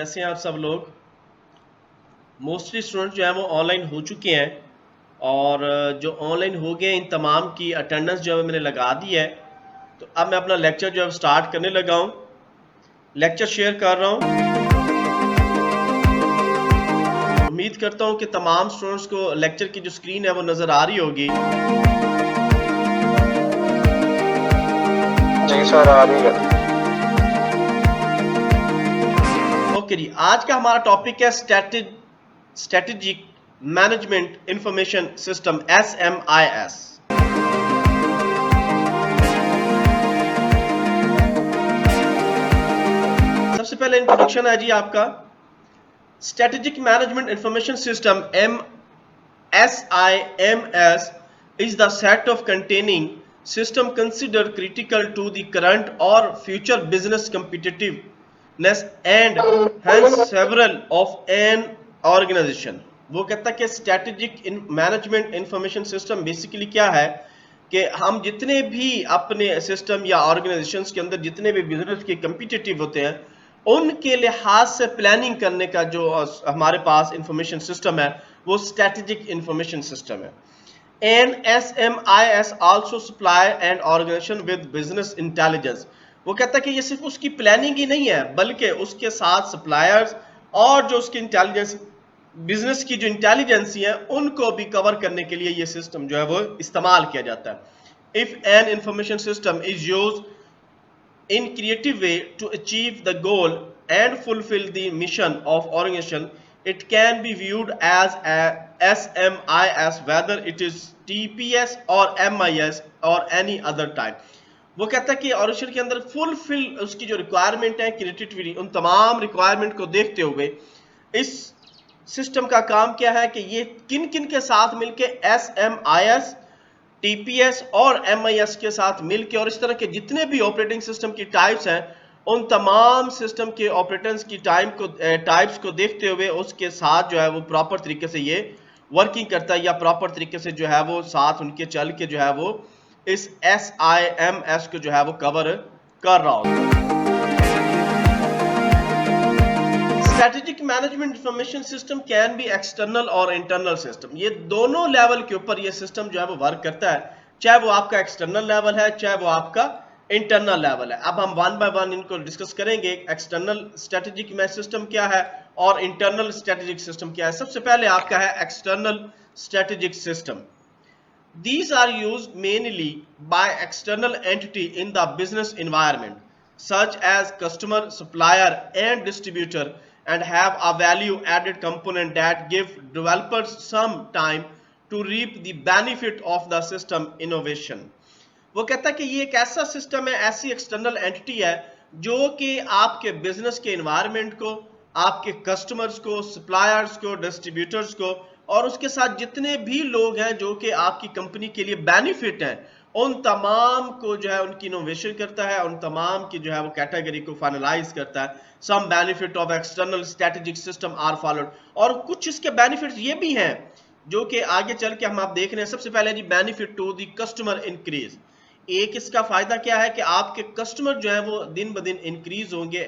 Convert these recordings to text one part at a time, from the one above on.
कैसे हैं आप सब लोग। मोस्टली स्टूडेंट जो है वो ऑनलाइन हो चुके हैं और जो ऑनलाइन हो गए इन तमाम की अटेंडेंस जो है मैंने लगा दी है। तो अब मैं अपना लेक्चर जो है स्टार्ट करने लगा हूँ। लेक्चर शेयर कर रहा हूँ। उम्मीद करता हूँ कि तमाम स्टूडेंट्स को लेक्चर की जो स्क्रीन है वो नज़र आ रही होगी। जी सर, आ रही है। ओके जी, आज का हमारा टॉपिक है strategic management information system SMIS। सबसे पहले इंट्रोडक्शन है जी आपका। Strategic management information system SIMS is the set of containing system considered critical to the current or future business competitiveness and hence several of an organization। वो कहता है कि strategic management information system basically क्या है कि हम जितने भी अपने सिस्टम या ऑर्गेनाइजेशंस के अंदर जितने भी बिजनेस के कम्पिटिटिव होते हैं उनके लिहाज से प्लानिंग करने का जो हमारे पास इंफॉर्मेशन सिस्टम है वो स्ट्रेटेजिक इंफॉर्मेशन सिस्टम है। And SMIS also supply and organisation with business intelligence. वो कहता है कि ये सिर्फ उसकी प्लानिंग ही नहीं है बल्कि उसके साथ सप्लायर्स और जो उसकी इंटेलिजेंस बिजनेस की जो इंटेलिजेंसी है उनको भी कवर करने के लिए ये सिस्टम जो है वो इस्तेमाल किया जाता है। If an information system is use in creative way to achieve the goal and fulfill the mission of organization, it can be viewed as a SMIS whether it is TPS or MIS or any other type। वो कहता है कि organisation के अंदर fulfil उसकी जो requirement है creativity उन तमाम रिक्वायरमेंट को देखते हुए इस सिस्टम का काम क्या है कि ये किन किन के साथ मिलके SMIS TPS और MIS के साथ मिलकर और इस तरह के जितने भी ऑपरेटिंग सिस्टम की टाइप्स हैं उन तमाम सिस्टम के ऑपरेटर्स की टाइप्स को देखते हुए उसके साथ जो है वो प्रॉपर तरीके से ये वर्किंग करता है या प्रॉपर तरीके से जो है वो साथ उनके चल के जो है वो इस SIMS को जो है वो कवर कर रहा होता है। Strategic management information system can be external और इंटरनल सिस्टम। ये दोनों लेवल के ऊपर ये सिस्टम जो है वो वर्क करता है, चाहे वो आपका एक्सटर्नल लेवल है चाहे वो आपका इंटरनल लेवल है। अब हम वन बाय वन इनको डिस्कस करेंगे। एक्सटर्नल स्ट्रेटेजिक सिस्टम क्या है और इंटरनल स्ट्रेटेजिक सिस्टम क्या है। सबसे पहले आपका है external strategic system. These are used mainly by external entity in the business environment such as customer, supplier and distributor and have a value added component that give developers some time to reap the benefit of the system innovation। वो कहता है कि ये एक ऐसा system है, ऐसी external entity है जो कि आपके बिजनेस के एनवायरनमेंट को, आपके कस्टमर्स को, सप्लायर्स को, डिस्ट्रीब्यूटर्स को और उसके साथ जितने भी लोग हैं जो कि आपकी कंपनी के लिए बेनिफिट हैं उन तमाम को जो है उनकी इनोवेशन करता है, उन तमाम की जो है वो कैटेगरी को फाइनलाइज करता है। Some benefit of external strategic system are followed. और कुछ इसके बेनिफिट्स ये भी हैं जो कि आगे चल के हम आप देख रहे हैं। सबसे पहले जी benefit to the customer increase. एक इसका फायदा क्या है कि आपके कस्टमर जो है वो दिन ब दिन इंक्रीज होंगे।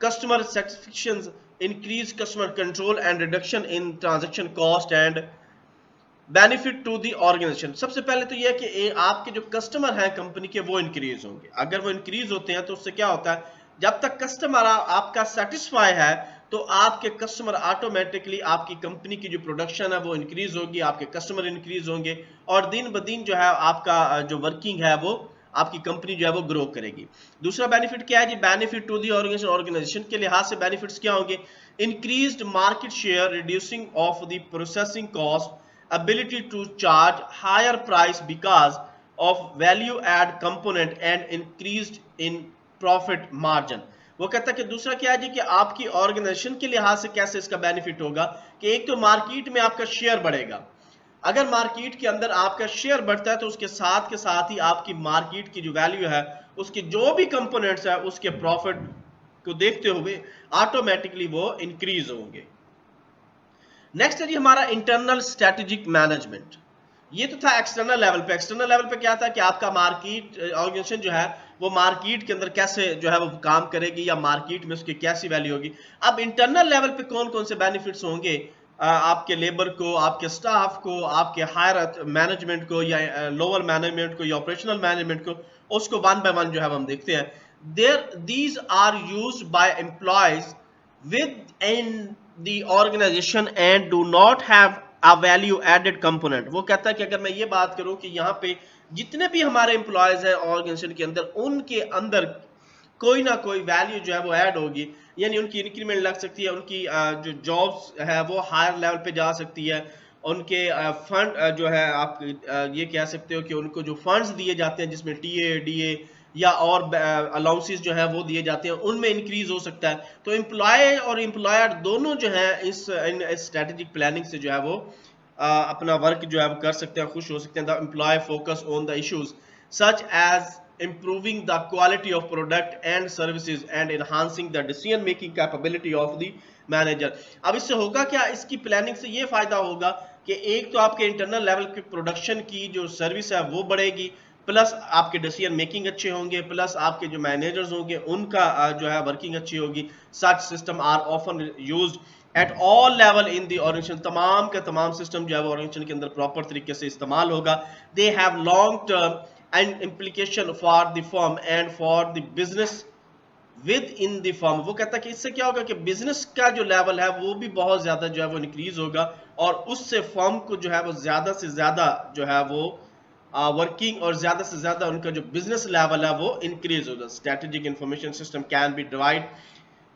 Customer satisfaction increase customer control and reduction in transaction cost and benefit to the organization। सबसे पहले तो यह कि आपके जो कस्टमर हैं कंपनी के वो इंक्रीज होंगे। अगर वो इंक्रीज होते हैं तो उससे क्या होता है, जब तक कस्टमर आपका सेटिस्फाई है तो आपके कस्टमर ऑटोमेटिकली आपकी कंपनी की जो प्रोडक्शन है वो इंक्रीज होगी, आपके कस्टमर इंक्रीज होंगे और दिन ब दिन जो है आपका जो वर्किंग है वो आपकी कंपनी जो है वो ग्रो करेगी। दूसरा बेनिफिट क्या है जी, benefit to the organisation. Organisation के लिहाज से बेनिफिट्स क्या होंगे, increased market share, reducing of the processing cost, ability to charge higher price because of value add component and increased in profit margin. वो कहता है कि दूसरा क्या है जी कि आपकी ऑर्गेनाइजेशन के लिहाज से कैसे इसका बेनिफिट होगा कि एक तो मार्केट में आपका शेयर बढ़ेगा। अगर मार्केट के अंदर आपका शेयर बढ़ता है तो उसके साथ ही आपकी मार्केट की जो वैल्यू है उसके जो भी कंपोनेंट्स है उसके प्रॉफिट को देखते हुए ऑटोमेटिकली वो इंक्रीज होंगे। नेक्स्ट है जी हमारा इंटरनल स्ट्रेटेजिक मैनेजमेंट। ये तो था एक्सटर्नल लेवल पे। एक्सटर्नल लेवल पे क्या था कि आपका मार्केट ऑर्गेनाइजेशन जो है वो मार्केट के अंदर कैसे जो है वो काम करेगी या मार्केट में उसकी कैसी वैल्यू होगी। अब इंटरनल लेवल पे कौन कौन से बेनिफिट्स होंगे आपके लेबर को, आपके स्टाफ को, आपके हायर मैनेजमेंट को या लोअर मैनेजमेंट को या ऑपरेशनल मैनेजमेंट को, उसको वन बाय वन जो है हम देखते हैं। these are used by employees within the organization and do not have a value added component। वो कहता है कि अगर मैं ये बात करूं कि यहाँ पे जितने भी हमारे एम्प्लॉयज हैं ऑर्गेनाइजेशन के अंदर, उनके अंदर कोई ना कोई वैल्यू जो है वो ऐड होगी, यानी उनकी इंक्रीमेंट लग सकती है, उनकी जो जॉब्स है वो हायर लेवल पे जा सकती है, उनके फंड जो है आप ये कह सकते हो कि उनको जो फंड्स दिए जाते हैं जिसमें टीए डीए या और अलाउंसेस जो है वो दिए जाते हैं, उनमें इंक्रीज हो सकता है। तो एम्प्लॉय और एम्प्लॉयर दोनों जो है इस स्ट्रेटेजिक प्लानिंग से जो है वो अपना वर्क जो है वो कर सकते हैं, खुश हो सकते हैं। The employ focus on the issues such as improving the quality of product and services and enhancing the decision making capability of the manager। अब इससे होगा क्या, इसकी प्लानिंग से ये फायदा होगा कि एक तो आपके इंटरनल लेवल के प्रोडक्शन की जो सर्विस है वो बढ़ेगी, प्लस आपके डिसीजन मेकिंग अच्छे होंगे, प्लस आपके जो मैनेजर्स होंगे उनका जो है वर्किंग अच्छी होगी। Such system are often used at all level in the organisation. तमाम का तमाम सिस्टम जो है वो ऑर्गेनाइजेशन के अंदर प्रॉपर तरीके से इस्तेमाल होगा। They have long term and implication for the firm and for the business within the firm। वो कहता है कि इससे क्या होगा कि बिजनेस का जो लेवल है वो भी बहुत ज्यादा जो है वो इंक्रीज होगा और उससे फर्म को जो है वो ज्यादा से ज्यादा जो है वो वर्किंग और ज्यादा से ज्यादा उनका जो बिजनेस लेवल है वो इंक्रीज होगा। Strategic information system can be divide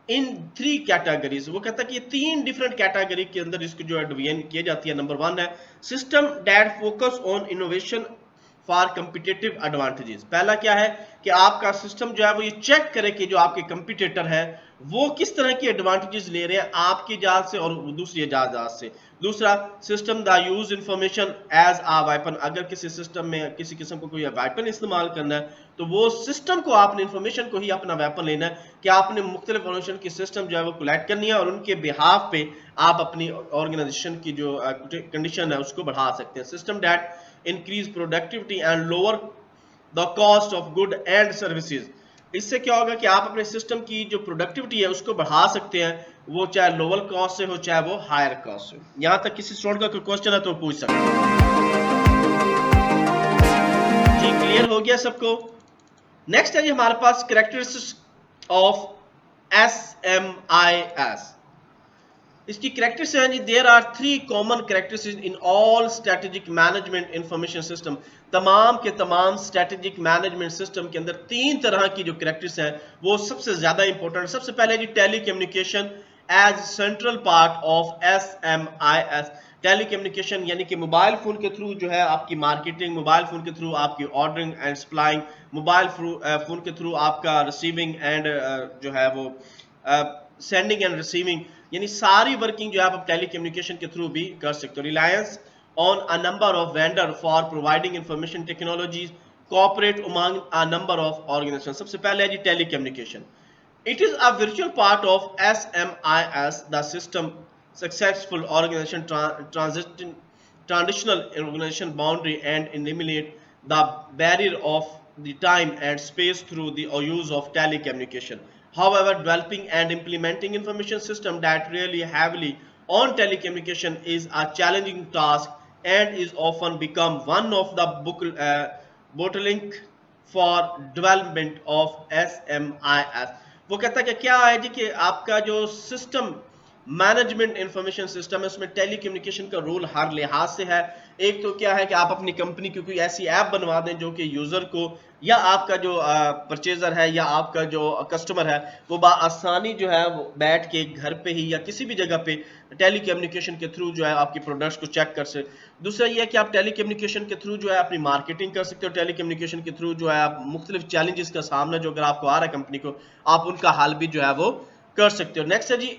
in 3 categories. वो कहता है कि ये 3 डिफरेंट कैटेगरी के अंदर इसको जो है डिवीजन किया जाती है। नंबर 1 है system that focus on innovation for competitive advantages. पहला क्या है कि आपका सिस्टम जो है वो ये चेक करे कि जो आपके कंपिटिटर है वो किस तरह की एडवांटेजेस ले रहे हैं आपकी जहाज से और दूसरी जहाज से। दूसरा system the use information as a weapon. अगर किसी सिस्टम में किसी किस्म को कोई वेपन इस्तेमाल करना है तो वो सिस्टम को आपने इंफॉर्मेशन को ही अपना वेपन लेना है कि आपने मुख्तलिफ इंफॉर्मेशन की सिस्टम जो है वो कलेक्ट करनी है और उनके बिहाफ पे आप अपनी ऑर्गेनाइजेशन की जो कंडीशन है उसको बढ़ा सकते हैं। System that increase productivity and lower the cost of good and services। इससे क्या होगा कि आप अपने सिस्टम की जो प्रोडक्टिविटी है उसको बढ़ा सकते हैं, वो चाहे लोअर कॉस्ट से हो चाहे वो हायर कॉस्ट से। यहां तक किसी स्टूडेंट का कोई क्वेश्चन है तो पूछ सकते हैं। जी क्लियर हो गया सबको। नेक्स्ट है जी हमारे पास कैरेक्टरिस्टिक्स ऑफ SMIS। इसकी कैरेक्टरिस्टिक्स हैं जी, there are 3 common characteristics in all strategic management information system. तमाम के तमाम स्ट्रेटेजिक मैनेजमेंट सिस्टम के अंदर 3 तरह की जो कैरेक्टरिस्टिक्स हैं वो सबसे ज्यादा इंपॉर्टेंट। सबसे पहले जी telecommunication as central part of SMIS। Telecommunication यानी कि मोबाइल फोन के थ्रू जो है आपकी मार्केटिंग, मोबाइल फोन के थ्रू आपकी ordering and supplying, mobile phone के थ्रू आपका रिसीविंग एंड जो है वो सेंडिंग एंड रिसीविंग, यानी सारी वर्किंग जो है आप टेलीकम्युनिकेशन के थ्रू भी कर सकते हो। Reliance on a number of vendor for providing information technologies cooperate among a number of organisation. सबसे पहले है जी telecommunication. It is a virtual part of SMIS the system successful organisation transitional organisation boundary and eliminate the barrier of the time and space through the use of telecommunication। However, developing and implementing information system that rely heavily on telecommunication is a challenging task and is often become one of the bottleneck for development of SMIS। वो कहता है कि क्या है जी कि आपका जो system management information system है उसमें टेलीकम्युनिकेशन का रोल हर लिहाज से है। एक तो क्या है कि आप अपनी कंपनी की कोई ऐसी ऐप बनवा दें जो कि यूजर को या आपका जो परचेजर है या आपका जो कस्टमर है वो आसानी जो है वो बैठ के घर पे ही या किसी भी जगह पे टेलीकम्युनिकेशन के थ्रू जो है आपकी प्रोडक्ट्स को चेक कर सकते। दूसरा ये है कि आप टेलीकम्युनिकेशन के थ्रू जो है अपनी मार्केटिंग कर सकते हो। टेलीकम्युनिकेशन के थ्रू जो है आप मुख्तलिफ चैलेंजेस का सामना जो अगर आपको आ रहा है कंपनी को, आप उनका हल भी जो है वो कर सकते हो। नेक्स्ट है जी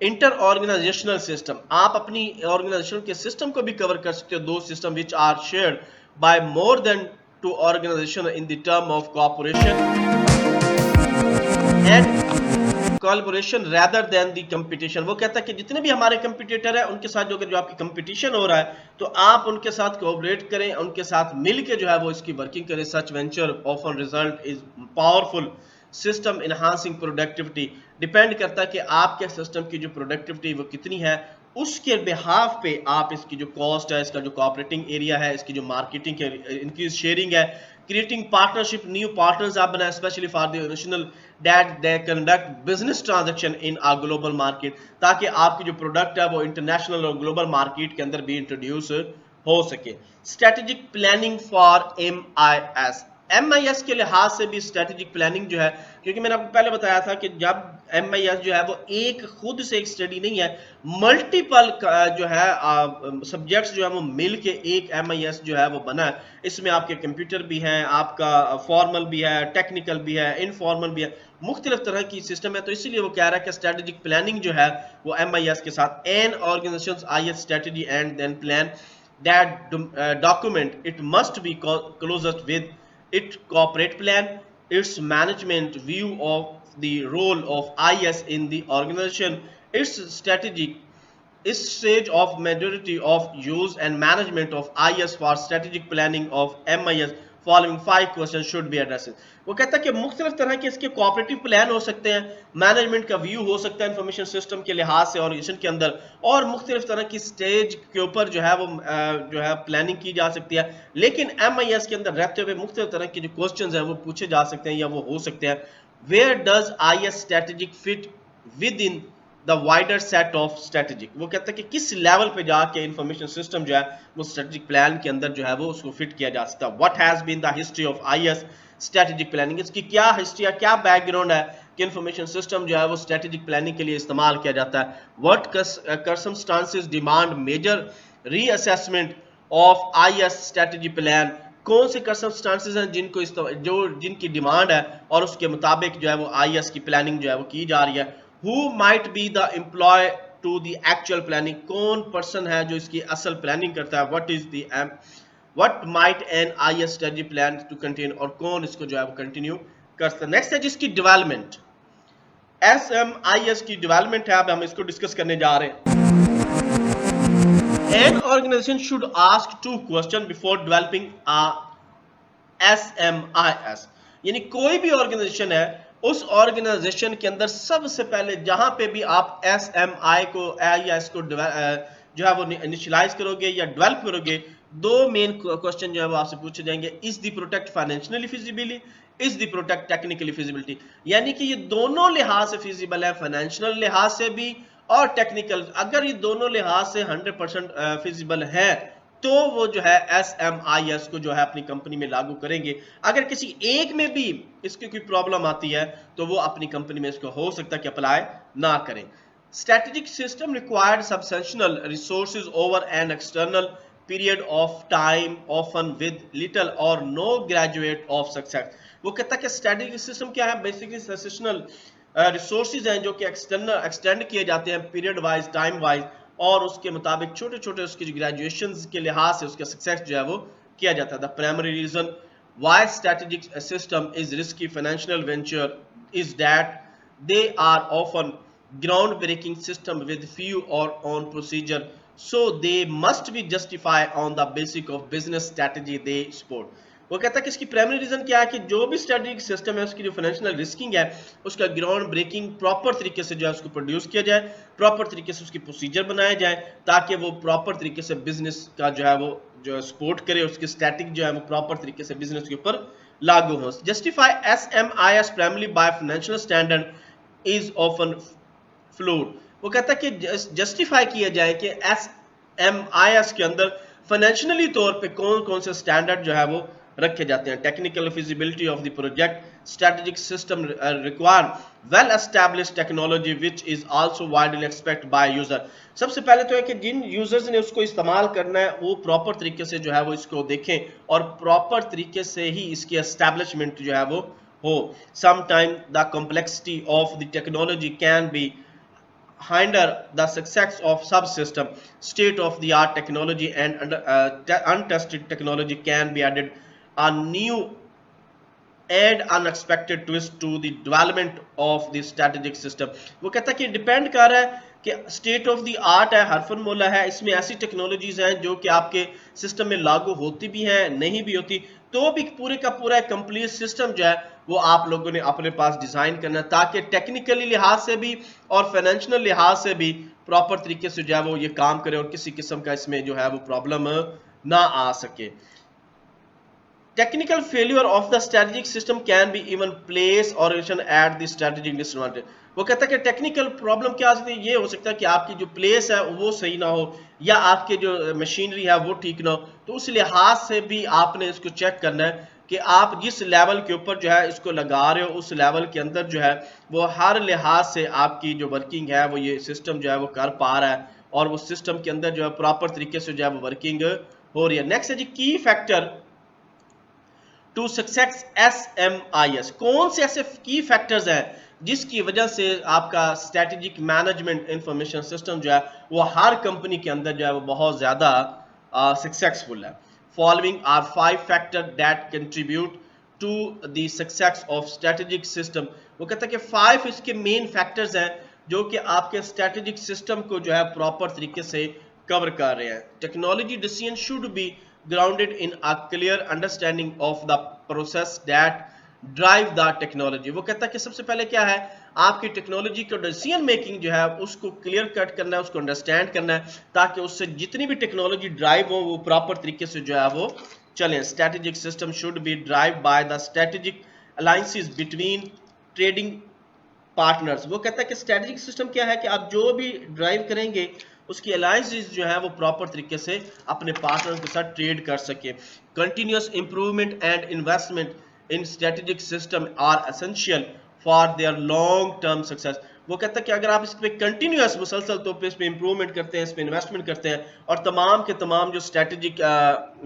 इंटर ऑर्गेनाइजेशनल सिस्टम। आप अपनी ऑर्गेनाइजेशन के सिस्टम को भी कवर कर सकते हो। 2 system which are shared by more than 2 organisation in the term of cooperation and collaboration rather than the competition। वो कहता है कि जितने भी हमारे कंपटीटर हैं उनके साथ जो आपकी कंपटीशन हो रहा है तो आप उनके साथ कोऑपरेट करें, उनके साथ मिलके जो है वो इसकी वर्किंग करें। Such venture often result is powerful system enhancing productivity. Depend करता है कि आपके सिस्टम की जो प्रोडक्टिविटी वो कितनी है, उसके बिहाफ पे आप इसकी जो कॉस्ट है, इसका जो कोऑपरेटिंग एरिया है, इसकी जो मार्केटिंग इनकी शेयरिंग है, क्रिएटिंग पार्टनरशिप, न्यू पार्टनर्स आप बनाए specially for the original that they conduct business transaction in a global market, ताकि आपकी जो प्रोडक्ट है वो इंटरनेशनल और ग्लोबल मार्केट के अंदर भी इंट्रोड्यूस हो सके। Strategic planning for MIS, MIS के लिहाज से भी स्ट्रेटेजिक प्लानिंग जो है, क्योंकि मैंने आपको पहले बताया था कि जब MIS जो है वो एक खुद से एक स्टडी नहीं है, मल्टीपल जो है सब्जेक्ट्स जो है वो मिल के एक MIS जो है वो बना है। इसमें आपके कंप्यूटर भी हैं, आपका फॉर्मल भी है, टेक्निकल भी है, इनफॉर्मल भी है, मुख्तलिफ तरह की सिस्टम है। तो इसीलिए वो कह रहा है कि स्ट्रेटेजिक प्लानिंग जो है वो MIS के साथ an organisation IS strategy and then plan that document it must be closed with its corporate plan, its management view of the role of IS in the organization, its strategy, its stage of majority of use and management of IS for strategic planning of MIS. Following 5 questions should be addressed। वो कहता है कि मुख्तलिफ तरह के इसके cooperative plan हो सकते हैं, मैनेजमेंट का व्यू हो सकता है इंफॉर्मेशन सिस्टम के लिहाज से ऑर्गेनाइजेशन के अंदर, और मुख्तलिफ तरह की स्टेज के ऊपर जो है वो जो है प्लानिंग की जा सकती है। लेकिन MIS के अंदर रहते हुए मुख्तलिफ तरह के जो क्वेश्चंस हैं वो पूछे जा सकते हैं या वो हो सकते हैं। Where does IS strategic fit within the wider set of strategic. वो कहता है कि किस लेवल पे जाके इंफॉर्मेशन सिस्टम जो है वो स्ट्रेटेजिक प्लान के अंदर जो है वो उसको फिट किया जा सकता है। What has been the history of IS strategic planning, इसकी क्या हिस्ट्री है, क्या बैकग्राउंड है कि इंफॉर्मेशन सिस्टम जो है वो स्ट्रेटेजिक प्लानिंग के लिए इस्तेमाल किया जाता है। What circumstances demand major reassessment of IS strategy plan, कौन से सर्कमस्टांसेस हैं जिनकी डिमांड है और उसके मुताबिक जो है वो IS की प्लानिंग जो है वो की जा रही है। Who might be the employee to the actual planning, कौन पर्सन है जो इसकी असल प्लानिंग करता है। What might an IS strategy plan to contain, और कौन इसको जो है वो कंटिन्यू कर सकता है। नेक्स्ट है जिसकी डेवलपमेंट, SMIS की डेवलपमेंट है, अब हम इसको डिस्कस करने जा रहे हैं। An organization should ask 2 questions before developing a SMIS, यानी कोई भी ऑर्गेनाइजेशन है उस ऑर्गेनाइजेशन के अंदर सबसे पहले जहां पे भी आप IS को जो है वो इनिशियलाइज करोगे या डेवलप करोगे, 2 मेन क्वेश्चन जो है वो आपसे पूछे जाएंगे। Is the product financially feasibility, is the product technically feasibility, यानी कि ये दोनों लिहाज से फिजिबल है, फाइनेंशियल लिहाज से भी और टेक्निकल। अगर ये दोनों लिहाज से 100% फिजिबल है तो वो जो है SMIS को जो है अपनी कंपनी में लागू करेंगे। अगर किसी एक में भी इसकी कोई प्रॉब्लम आती है तो वो अपनी कंपनी में इसको हो सकता है कि अप्लाई ना करें। Strategic system required substantial resources over an external period of time often with little और नो ग्रेजुएट ऑफ सक्सेस। वो कहता है कि स्ट्रेटेजिक सिस्टम क्या है, बेसिकली सब्सटेंशियल रिसोर्सेज हैं जो कि एक्सटेंड किए जाते हैं पीरियड वाइज, टाइम वाइज, और उसके मुताबिक छोटे छोटे उसके ग्रेजुएशन के लिहाज से उसका सक्सेस जो है वो किया जाता है। The primary reason why strategic system is risky financial venture is that they are often ground breaking system with few और on procedure, so they must be justify on the basic of business strategy they support. वो कहता है कि इसकी primary reason क्या है कि जो भी स्ट्रेटेजिक सिस्टम है उसकी जो फाइनेंशियल रिस्किंग है उसका ग्राउंड ब्रेकिंग प्रॉपर तरीके से जो है उसको प्रोड्यूस किया जाए, प्रॉपर तरीके से उसकी प्रोसीजर बनाया जाए ताकि वो प्रॉपर तरीके से बिजनेस का जो है वो जो सपोर्ट करे, उसकी स्टैटिक जो है वो प्रॉपर तरीके से बिजनेस के ऊपर लागू हो। Justify SMIS primarily by financial standard is often fluid. वो कहता है कि जस्टिफाई किया जाए कि SMIS के अंदर फाइनेंशियली तौर पे कौन कौन से स्टैंडर्ड जो है वो रखे जाते हैं। Technical feasibility of the project, strategic system require well established technology which is also widely expected by user. सबसे पहले तो है कि जिन यूजर्स ने उसको इस्तेमाल करना है वो प्रॉपर तरीके से जो है वो इसको देखें और प्रॉपर तरीके से ही इसकी एस्टैब्लिशमेंट जो है वो हो। Sometime the complexity of the technology can be hinder the success of subsystem. State of the art technology and untested technology can be added. A new and unexpected twist to the development of the strategic system. वो कहता है कि depend कर रहा है कि state of the art है, हरफनमौला है, इसमें ऐसी टेक्नोलॉजीज हैं जो कि आपके सिस्टम में लागू होती भी हैं, नहीं भी होती, तो भी पूरे का पूरा कंप्लीट सिस्टम जो है वो आप लोगों ने अपने पास डिजाइन करना है, ताकि टेक्निकली लिहाज से भी और फाइनेंशियल लिहाज से भी प्रॉपर तरीके से जो है वो ये काम करे और किसी किस्म का इसमें जो है वो प्रॉब्लम ना आ सके। Technical failure of the strategic system can be even place organization at the strategic disadvantage। वो कहता है कि टेक्निकल प्रॉब्लम क्या आ सकती है, ये हो सकता है कि आपकी जो प्लेस है वो सही ना हो या आपके जो मशीनरी है वो ठीक ना हो, तो उस लिहाज से भी आपने इसको चेक करना है कि आप जिस लेवल के ऊपर जो है इसको लगा रहे हो उस लेवल के अंदर जो है वो हर लिहाज से आपकी जो वर्किंग है वो ये सिस्टम जो है वो कर पा रहा है और वो सिस्टम के अंदर जो है प्रॉपर तरीके से जो है वो वर्किंग हो रही है। नेक्स्ट है जी की फैक्टर टू सक्सेस SMIS। कौन से ऐसे की फैक्टर्स हैं जिसकी वजह से आपका स्ट्रेटेजिक मैनेजमेंट इंफॉर्मेशन सिस्टम जो है वो हर कंपनी के अंदर जो है वो बहुत ज्यादा सक्सेसफुल है। Following are 5 factor that contribute to the success of strategic system. वो कहता है कि 5 इसके मेन फैक्टर्स हैं जो कि आपके स्ट्रेटेजिक सिस्टम को जो है प्रॉपर तरीके से कवर कर रहे हैं। Technology decision should be grounded in a clear understanding of the process that drive the technology। वो कहता है कि सबसे पहले क्या है, आपकी टेक्नोलॉजी का डिसीजन मेकिंग जो है उसको क्लियर कट करना है, उसको अंडरस्टैंड करना है, ताकि उससे जितनी भी टेक्नोलॉजी ड्राइव हो वो प्रॉपर तरीके से जो है वो चले। Strategic system should be drive by the strategic alliances between trading partners. वो कहता है कि स्ट्रेटेजिक सिस्टम क्या है कि आप जो भी ड्राइव करेंगे उसकी अलायंसेस जो है वो प्रॉपर तरीके से अपने पार्टनर के साथ ट्रेड कर सके। Continuous improvement and investment in strategic system are essential for their long term success. वो कहता है कि अगर आप इस पे कंटिन्यूअस मुसलसल तौर पे इस पे इंप्रूवमेंट करते हैं, इस पे इन्वेस्टमेंट करते हैं और तमाम के तमाम जो स्ट्रेटेजिक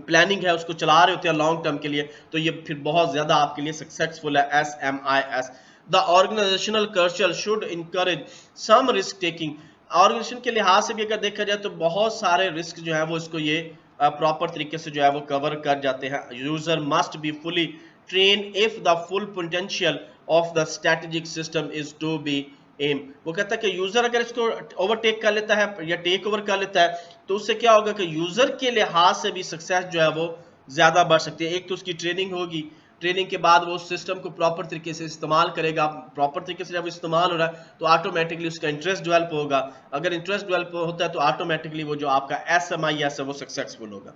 प्लानिंग है उसको चला रहे होते हैं लॉन्ग टर्म के लिए, तो ये फिर बहुत ज्यादा आपके लिए सक्सेसफुल है। SMIS। The organisational culture should encourage some risk taking. Organisation के लिहाज से भी अगर देखा जाए तो बहुत सारे रिस्क जो है वो इसको ये प्रॉपर तरीके से जो है वो कवर कर जाते हैं। User must be fully train if the full potential of the strategic system is to be aim. वो कहता है कि यूजर अगर इसको ओवरटेक कर लेता है या टेक ओवर कर लेता है तो उससे क्या होगा कि यूजर के लिहाज से भी सक्सेस जो है वो ज्यादा बढ़ सकती है। एक तो उसकी ट्रेनिंग होगी, ट्रेनिंग के बाद वो सिस्टम को प्रॉपर तरीके से इस्तेमाल करेगा, प्रॉपर तरीके से जब इस्तेमाल हो रहा है तो ऑटोमेटिकली उसका इंटरेस्ट डेवलप होगा। अगर इंटरेस्ट डेवलप होता है तो ऑटोमेटिकली वो जो आपका SMIS है वो सक्सेसफुल होगा।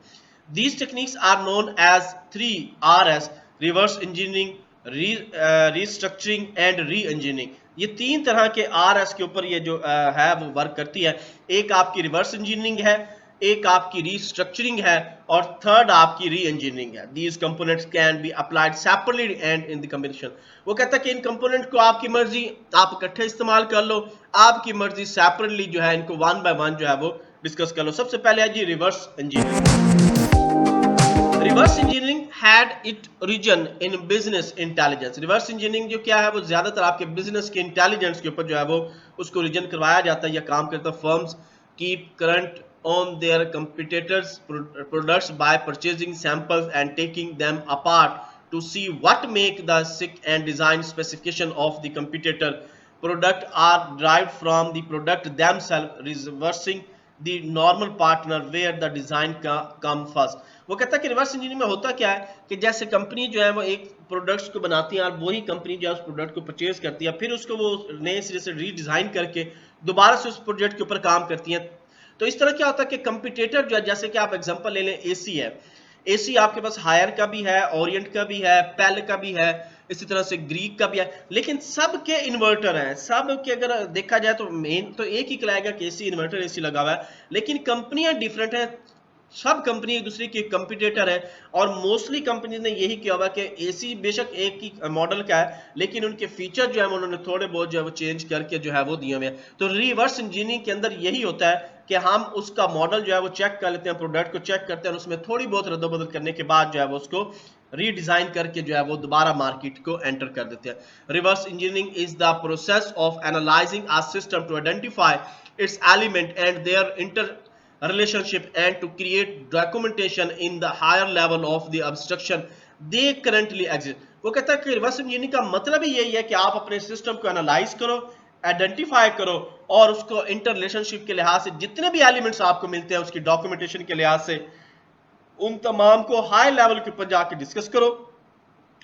These techniques are known as 3RS, reverse engineering, restructuring and reengineering. ये 3 तरह के RS के ऊपर ये जो है वो वर्क करती है। एक आपकी रिवर्स इंजीनियरिंग है, एक आपकी रीस्ट्रक्चरिंग है और थर्ड आपकी री इंजीनियरिंग है। These components can be applied separately and in the combination. वो कहता है कि इन कंपोनेंट को आपकी मर्जी आप इकट्ठे इस्तेमाल कर लो, आपकी मर्जी सेपरेटली जो है इनको 1 बाय 1 जो है वो डिस्कस कर लो। सबसे पहले है जी reverse engineering. Reverse engineering had it origin in business intelligence. Reverse engineering जो क्या है वो ज्यादातर आपके बिजनेस के इंटेलिजेंस के ऊपर जो है वो उसको ओरिजिन करवाया जाता है या काम करता है। Firms keep current on their competitors products by purchasing samples and taking them apart to see what make the sick and design specification of the competitor product are derived from the product themselves, reversing the normal partner where the design come first। वो कहता है कि reverse engineering में होता क्या है कि जैसे कंपनी जो है वो एक प्रोडक्ट्स को बनाती है और वही कंपनी जो है उस प्रोडक्ट को परचेज करती है, फिर उसको वो नए सिरे से रीडिजाइन करके दोबारा से उस प्रोजेक्ट के ऊपर काम करती है। तो इस तरह क्या होता है कि कंपटीटर जो है, जैसे कि आप एग्जांपल ले लें एसी है, एसी आपके पास हायर का भी है, ओरिएंट का भी है, पेल का भी है, इसी तरह से ग्रीक का भी है, लेकिन सब के इन्वर्टर हैं। सब के अगर देखा जाए तो मेन तो एक ही कहलाएगा कि एसी इन्वर्टर एसी लगा हुआ है, लेकिन कंपनियां डिफरेंट हैं। सब कंपनी एक दूसरे की कंपटीटर है और मोस्टली कंपनी ने यही किया हुआ कि एसी बेशक एक ही मॉडल का है लेकिन उनके फीचर जो है उन्होंने थोड़े बहुत जो है वो चेंज करके जो है वो दिए हुए हैं। तो रिवर्स इंजीनियरिंग के अंदर यही होता है कि हम उसका मॉडल जो है वो चेक कर लेते हैं, प्रोडक्ट को चेक करते हैं और उसमें थोड़ी बहुत रद्दबदल करने के बाद जो है वो उसको रीडिजाइन करके जो है वो दोबारा मार्केट को एंटर कर देते हैं। Reverse engineering is the process of analysing a system to identify its element and their inter relationship and to create documentation in the higher level of the abstraction they currently exist. वो कहता है कि reverse engineering का मतलब ही यही है कि आप अपने सिस्टम को एनालाइज करो, आइडेंटिफाई करो और उसको इंटर रिलेशनशिप के लिहाज से जितने भी एलिमेंट्स आपको मिलते हैं उसकी डॉक्यूमेंटेशन के लिहाज से उन तमाम को हाई लेवल के ऊपर जाके डिस्कस करो,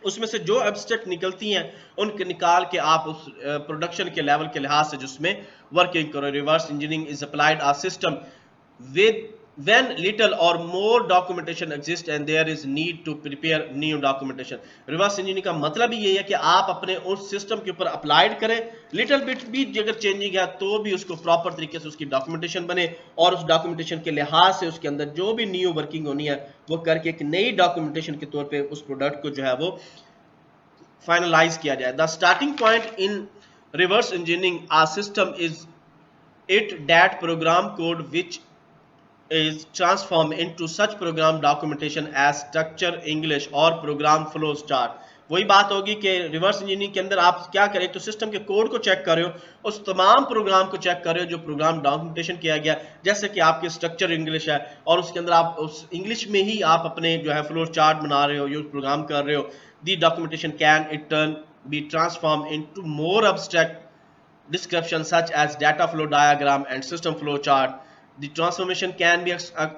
उसमें से जो एब्स्ट्रैक्ट निकलती हैं उनके निकाल के आप उस प्रोडक्शन के लेवल के लिहाज से जिसमें वर्किंग करो। Reverse engineering is applied a system with when little or more documentation exists and there is need to prepare new documentation। Reverse engineering का मतलब ही यही है कि आप अपने उस सिस्टम के ऊपर अप्लाइड करें, लिटिल बिट भी अगर चेंजिंग है तो भी उसको प्रॉपर तरीके से उसकी डॉक्यूमेंटेशन बने और उस डॉक्यूमेंटेशन के लिहाज से उसके अंदर जो भी न्यू वर्किंग होनी है वो करके एक नई डॉक्यूमेंटेशन के तौर पे उस प्रोडक्ट को जो है वो फाइनलाइज किया जाए। The starting point in reverse engineering a system is it that program code which is transformed into such program documentation as structure English और program flow chart। वही बात होगी कि रिवर्स इंजीनियरिंग के अंदर आप क्या करें तो सिस्टम के कोड को चेक कर रहे हो, उस तमाम प्रोग्राम को चेक कर रहे हो जो प्रोग्राम डॉक्यूमेंटेशन किया गया, जैसे कि आपके स्ट्रक्चर इंग्लिश है और उसके अंदर आप उस इंग्लिश में ही आप अपने जो है फ्लो चार्ट बना रहे हो, यूज प्रोग्राम कर रहे हो। The documentation can in turn be transform into more abstract description such as data flow diagram and system flow chart. The transformation can be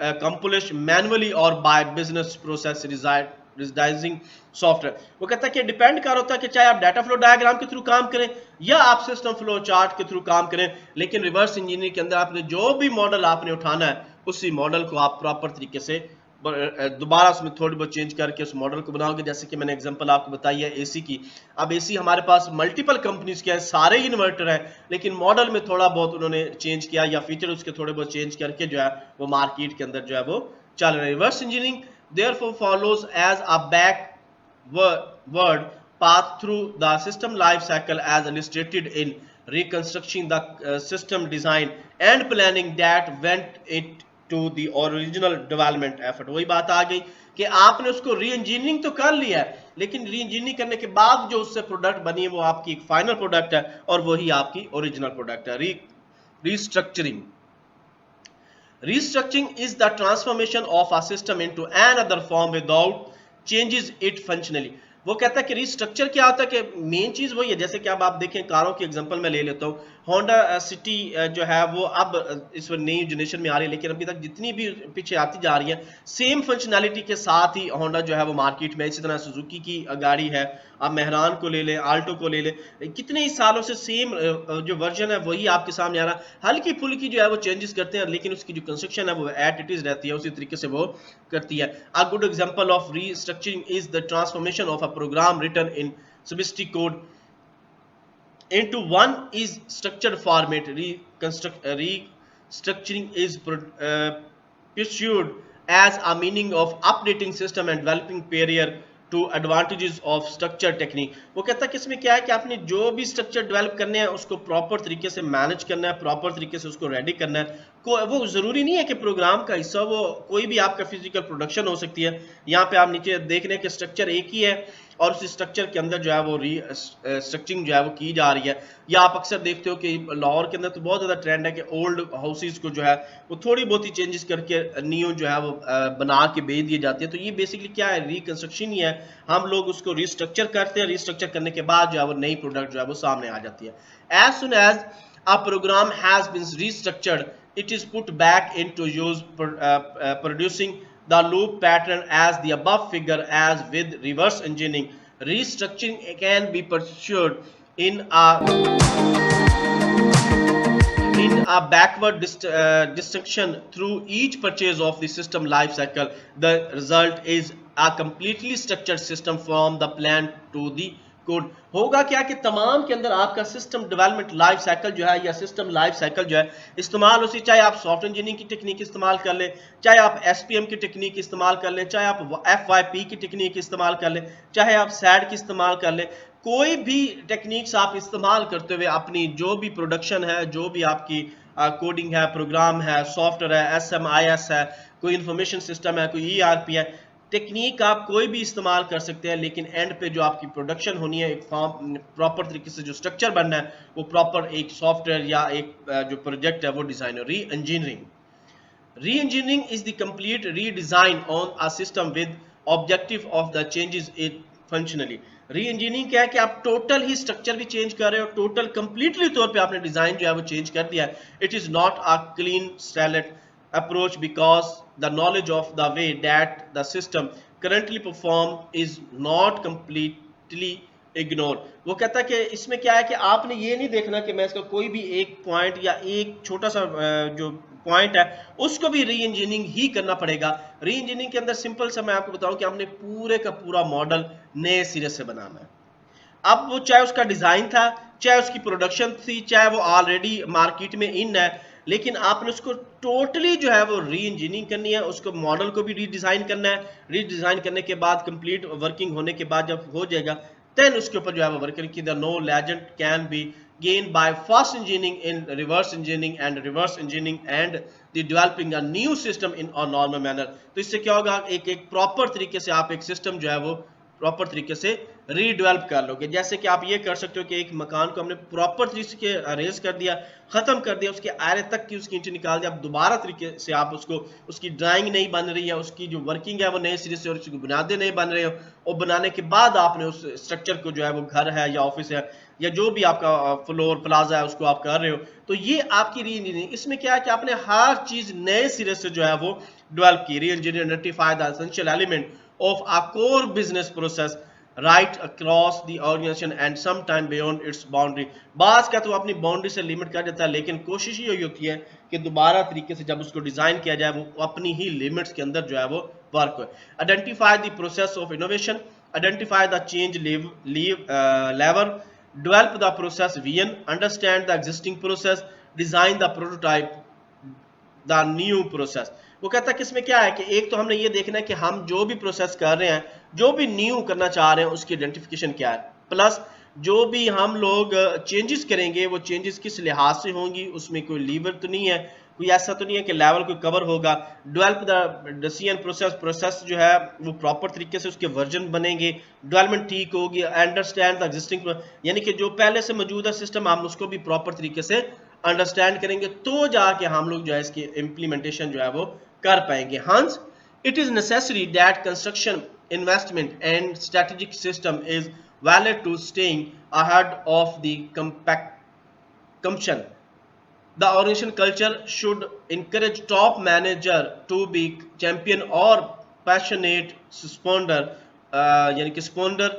accomplished manually or by business process realizing software। वो कहता है कि depend कर होता है कि चाहे आप डाटा फ्लो डायग्राम के थ्रू काम करें या आप सिस्टम फ्लो चार्ट के थ्रू काम करें, लेकिन रिवर्स इंजीनियरिंग के अंदर आपने जो भी मॉडल आपने उठाना है उसी मॉडल को आप प्रॉपर तरीके से दोबारा उसमें थोड़ी बहुत चेंज करके उस मॉडल को बनाओगे। जैसे कि मैंने एग्जांपल आपको बताई है एसी की। अब एसी हमारे पास मल्टीपल कंपनीज के हैं, सारे ही इन्वर्टर हैं, लेकिन मॉडल में थोड़ा बहुत उन्होंने चेंज किया या फीचर उसके थोड़े बहुत चेंज करके जो है वो मार्केट के अंदर जो है वो चल रहा है। Reverse engineering therefore follows as a backward path through the system life cycle as illustrated in reconstructing the system design and planning that went it to the original development effort। वही बात आ गई कि आपने उसको री इंजीनियरिंग तो कर लिया है, लेकिन री इंजीनियरिंग करने के बाद जो उससे प्रोडक्ट बनी है वो आपकी एक फाइनल प्रोडक्ट है और वही आपकी ओरिजिनल प्रोडक्ट है। Restructuring Restructuring is the transformation of a system into another form without changes it functionally। वो कहता है कि रिस्ट्रक्चर क्या होता है कि मेन चीज वही है, जैसे कि अब आप देखें कारों की एग्जांपल मैं ले लेता हूँ, होंडा सिटी जो है वो अब इस वक्त नई जनरेशन में आ रही है, लेकिन अभी तक जितनी भी पीछे आती जा रही है सेम फंक्शनैलिटी के साथ ही होंडा जो है वो मार्केट में। इसी तरह सुजुकी की गाड़ी है, आप मेहरान को ले लें, आल्टो को ले लें, कितने ही सालों से सेम जो वर्जन है वही आपके सामने आ रहा है। हल्की फुल्की जो है वो चेंजेस करते हैं, लेकिन उसकी जो कंस्ट्रक्शन है वो एट इट इज रहती है, उसी तरीके से वो करती है। A good example of restructuring is the transformation of a program written in Subscript code into one is structured format। Restructuring is pursued as a meaning of updating system and developing superior to advantages of structure technique। वो कहता है कि इसमें क्या है कि आपने जो भी स्ट्रक्चर डेवलप करने हैं उसको प्रॉपर तरीके से मैनेज करना है, प्रॉपर तरीके से उसको रेडी करना है। वो जरूरी नहीं है कि प्रोग्राम का हिस्सा वो कोई भी आपका फिजिकल प्रोडक्शन हो सकती है। यहाँ पे आप नीचे देख रहे हैं कि स्ट्रक्चर एक ही है और उस स्ट्रक्चर के अंदर जो है वो रीस्ट्रक्चरिंग जो है वो की जा रही है। या आप अक्सर देखते हो कि लाहौर के अंदर तो बहुत ज़्यादा ट्रेंड है कि ओल्ड हाउसेस को जो है वो थोड़ी बहुत ही चेंजेस करके न्यू जो है वो बना के भेज दिए जाते हैं। तो ये बेसिकली क्या है, रिकंस्ट्रक्शन ही है। हम लोग उसको रिस्ट्रक्चर करते हैं, रिस्ट्रक्चर करने के बाद जो है वो नई प्रोडक्ट जो है वो सामने आ जाती है। As soon as a program has been restructured it is put back into use producing the loop pattern as the above figure। As with reverse engineering, restructuring can be pursued in a backward distinction through each purchase of the system life cycle। The result is a completely structured system from the plan to the code. होगा क्या कि तमाम के अंदर आपका system development life cycle जो है या सिस्टम लाइफ साइकिल जो है इस्तेमाल उसी, चाहे आप सॉफ्टवेयर इंजीनियरिंग की टेक्निक इस्तेमाल कर लें, चाहे आप एसपीएम की टेक्निक इस्तेमाल कर लें, चाहे आप एफवाईपी की टेक्निक इस्तेमाल कर लें, चाहे आप सैड की इस्तेमाल कर लें, कोई भी टेक्निक्स आप इस्तेमाल करते हुए अपनी जो भी प्रोडक्शन है, जो भी आपकी कोडिंग है, प्रोग्राम है, सॉफ्टवेयर है, SMIS है, कोई इंफॉर्मेशन सिस्टम है, कोई ERP है, टेक्निक आप कोई भी इस्तेमाल कर सकते हैं, लेकिन एंड पे जो आपकी प्रोडक्शन होनी है, एक फॉर्म प्रॉपर तरीके से जो स्ट्रक्चर बनना है वो प्रॉपर एक सॉफ्टवेयर या एक जो प्रोजेक्ट है वो डिजाइन हो। री engineering is the complete redesign on a system with objective of the changes it functionally. री इंजीनियरिंग क्या है कि आप टोटल ही स्ट्रक्चर भी चेंज कर रहे हो, टोटल कंप्लीटली तौर पे आपने डिजाइन जो है वो चेंज कर दिया है। It is not a clean slate approach because the knowledge of the way that the system currently perform is not completely ignored। वो कहता है कि इसमें क्या है कि आपने ये नहीं देखना कि मैं इसका कोई भी एक पॉइंट या एक छोटा सा जो पॉइंट है उसको भी री इंजीनियरिंग ही करना पड़ेगा। री इंजीनियरिंग के अंदर सिंपल सा मैं आपको बताऊं कि हमने पूरे का पूरा मॉडल नए सिरे से बनाना है। अब वो चाहे उसका डिजाइन था, चाहे उसकी प्रोडक्शन थी, चाहे वो ऑलरेडी मार्केट में इन है, लेकिन आपने उसको टोटली जो है वो री इंजीनियरिंग करनी है, उसको मॉडल को भी रीडिजाइन करना है। रीडिजाइन करने के बाद कंप्लीट वर्किंग होने के बाद जब हो जाएगा देन उसके ऊपर जो है वो वर्किंग की the no legend can be gain by fast engineering in reverse engineering and reverse engineering and the developing a new system in a normal manner. तो इससे क्या होगा, एक प्रॉपर तरीके से आप एक सिस्टम जो है वो प्रॉपर तरीके से रीडेवलप कर लोगे। जैसे कि आप ये कर सकते हो कि एक मकान को हमने प्रॉपर तरीके से अरेंज कर दिया, खत्म कर दिया, उसके आरे तक की उसकी ईंटें निकाल दिया, अब दोबारा तरीके से आप उसको, उसकी ड्राइंग नहीं बन रही है, उसकी जो वर्किंग है वो नए सिरे से और उसकी बुनियादें नहीं बन रही हो, और बनाने के बाद आपने उस स्ट्रक्चर को जो है वो घर है या ऑफिस है या जो भी आपका फ्लोर प्लाजा है उसको आप कर रहे हो, तो ये आपकी री इंजीनियरिंग। इसमें क्या है कि आपने हर चीज नए सिरे से जो है वो डेवलप की। री engineer identify the essential element of a core business process right across the organization and sometime beyond its boundary। बास का तो अपनी बाउंड्री से लिमिट कर देता है, लेकिन कोशिश ये होती है कि दोबारा तरीके से जब उसको डिजाइन किया जाए वो अपनी ही लिमिट्स के अंदर जो है वो वर्क हो। Identify the process of innovation, identify the change lever, develop the process vision, understand the existing process, design the prototype the new process. वो कहता है कि इसमें क्या है कि एक तो हमने ये देखना है कि हम जो भी प्रोसेस कर रहे हैं, जो भी न्यू करना चाह रहे हैं उसकी आइडेंटिफिकेशन क्या है, प्लस जो भी हम लोग चेंजेस करेंगे वो चेंजेस किस लिहाज से होंगी, उसमें कोई लीवर तो नहीं है, कोई ऐसा तो नहीं है कि लेवल कोई कवर होगा। Develop the decision process, process जो है वो प्रॉपर तरीके से उसके वर्जन बनेंगे, डेवलपमेंट ठीक होगी। अंडरस्टैंड द एग्जिस्टिंग, यानी कि जो पहले से मौजूदा सिस्टम हम उसको भी प्रॉपर तरीके से अंडरस्टैंड करेंगे तो जाके हम लोग जो है इसकी इम्प्लीमेंटेशन जो है वो कर पाएंगे। Hence it is necessary that construction investment and strategic system is valid to staying ahead of the competition. The organization culture should encourage top manager to be champion or passionate sponsor, यानी कि sponsor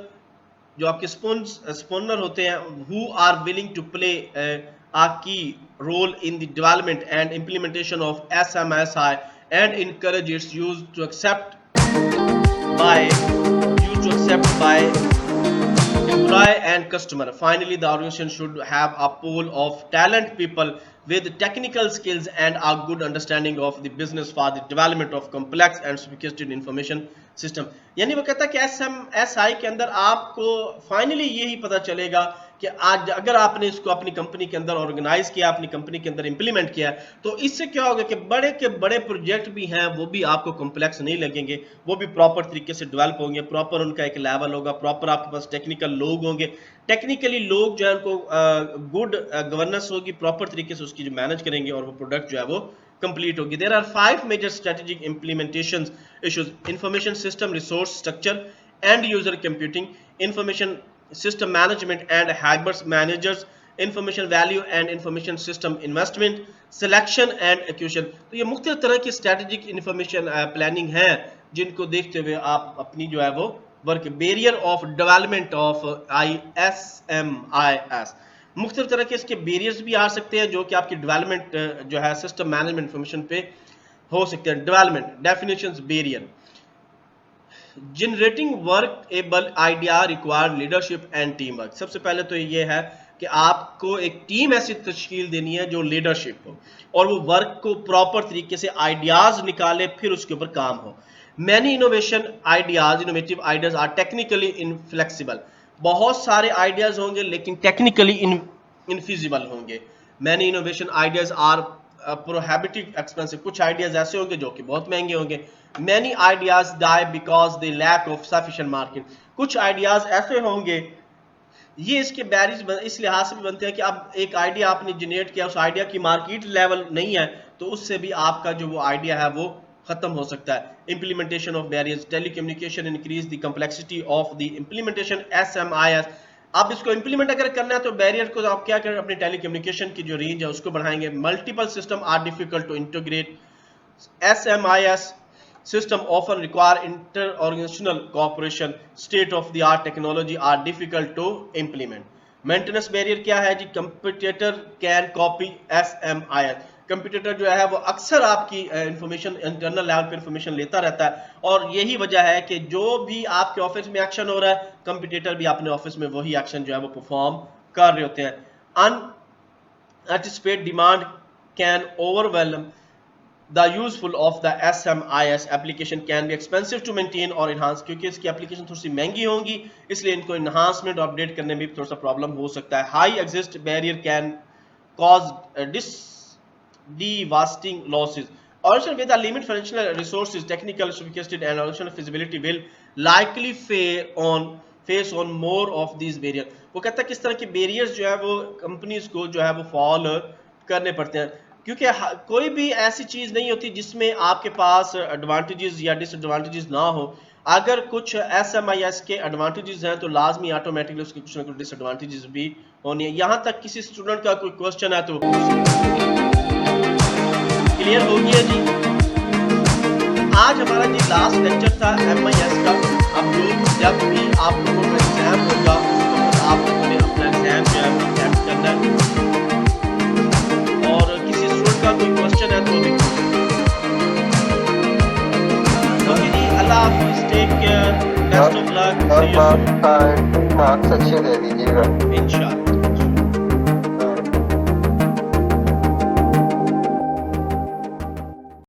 जो आपके sponsor होते हैं, who are willing to play a key role in the development and implementation of SMSI and encourage its use to accept by employee and customer. Finally, the organization should have a pool of talent people with technical skills and a good understanding of the business for the development of complex and sophisticated information system। यानी वो कहता है कि SMSI के अंदर आपको finally यही पता चलेगा कि आज अगर आपने इसको अपनी कंपनी के अंदर ऑर्गेनाइज किया, अपनी कंपनी के अंदर इंप्लीमेंट किया, तो इससे क्या होगा कि बड़े के बड़े प्रोजेक्ट भी हैं वो भी आपको कॉम्प्लेक्स नहीं लगेंगे, वो भी प्रॉपर तरीके से डेवलप होंगे, प्रॉपर उनका एक लेवल होगा, प्रॉपर आपके पास टेक्निकल लोग होंगे, टेक्निकली लोग जो है उनको गुड गवर्नेंस होगी, प्रॉपर तरीके से उसकी जो मैनेज करेंगे और वो प्रोडक्ट जो है वो कंप्लीट होगी। There are 5 major strategic implementation issues: information system resource structure and user computing, information system management and hybrid managers, information value and information system investment, selection and acquisition। तो ये मुख्तलिफ तरह की स्ट्रेटेजिक इंफॉर्मेशन प्लानिंग है जिनको देखते हुए आप अपनी जो है वो work. Barrier of development of ISMIS, मुख्तलिफ तरह के इसके बैरियर्स भी आ सकते हैं जो कि आपकी डेवलपमेंट जो है सिस्टम मैनेजमेंट इंफॉर्मेशन पे हो सकते हैं। Development definitions, barrier, generating work able idea required leadership and team work. सबसे पहले तो ये है कि आपको एक टीम ऐसी तश्कील देनी है जो लीडरशिप हो और वो वर्क को प्रॉपर तरीके से आइडियाज निकाले, फिर उसके ऊपर काम हो। Many innovation ideas, innovative ideas are technically inflexible, बहुत सारे आइडियाज होंगे लेकिन टेक्निकली इनफिजिबल होंगे। Many innovation ideas are prohibitive expensive, कुछ आइडियाज ऐसे होंगे जो कि बहुत महंगे होंगे। Many ideas die because they lack of sufficient market, कुछ आइडियाज ऐसे होंगे, ये इसके बैरियर्स इस लिहाज से भी बनते हैं कि अब एक आइडिया आपने जनरेट किया, उस आइडिया की मार्केट लेवल नहीं है, तो उससे भी आपका जो वो आइडिया है वो खत्म हो सकता है। Implementation of barriers, telecommunication increase the complexity of the implementation SMIS। आप इसको इंप्लीमेंट अगर करना है तो बैरियर को आप क्या करें, अपनी टेलीकम्युनिकेशन की जो रेंज है उसको बढ़ाएंगे। Multiple system are difficult to integrate, SMIS system often require inter-organizational cooperation, state of the art technology are difficult to implement। Maintenance barrier क्या है जी, computer can copy SMIS। Computer जो है वो अक्सर आपकी इंफॉर्मेशन इंटरनल लेवल पे information लेता रहता है, और यही वजह है कि जो भी आपके ऑफिस में एक्शन हो रहा है कंप्यूटर भी अपने ऑफिस में वही एक्शन जो है वो परफॉर्म कर रहे होते हैं। Unanticipated demand can overwhelm the useful of the SMIS application can be expensive to maintain or enhance, क्योंकि इसकी एप्लीकेशन थोड़ी सी महंगी होंगी इसलिए इनको enhancement और अपडेट करने में भी थोड़ा सा प्रॉब्लम हो सकता है। High exist barrier can cause devastating losses। Organization with a limited financial resources, technical sophisticated and organizational feasibility will likely face on more of these barriers। वो कहता है किस तरह के barriers जो है वो कंपनीज को जो है वो फॉल करने पड़ते हैं, क्योंकि कोई भी ऐसी चीज नहीं होती जिसमें आपके पास एडवांटेजेस या डिसएडवांटेजेस ना हो। अगर कुछ SMIS के एडवांटेजेस हैं तो लाजमी ऑटोमेटिकली उसके कुछ ना कुछ डिसएडवांटेजेस भी होनी है। यहां तक किसी स्टूडेंट का कोई क्वेश्चन है तो क्लियर हो गया जी। आज हमारा जी लास्ट लेक्चर था MIS का। अब जब भी आप लोगों का एग्जाम होगा तो आप लोगों ने अपना एग्जाम जो है वो अटेम्प्ट करना है, और किसी स्टूडेंट का कोई क्वेश्चन है तो भी जी। अल्लाह हाफिज़, take care, best of luck, marks अच्छे दे दीजिएगा इंशाल्लाह।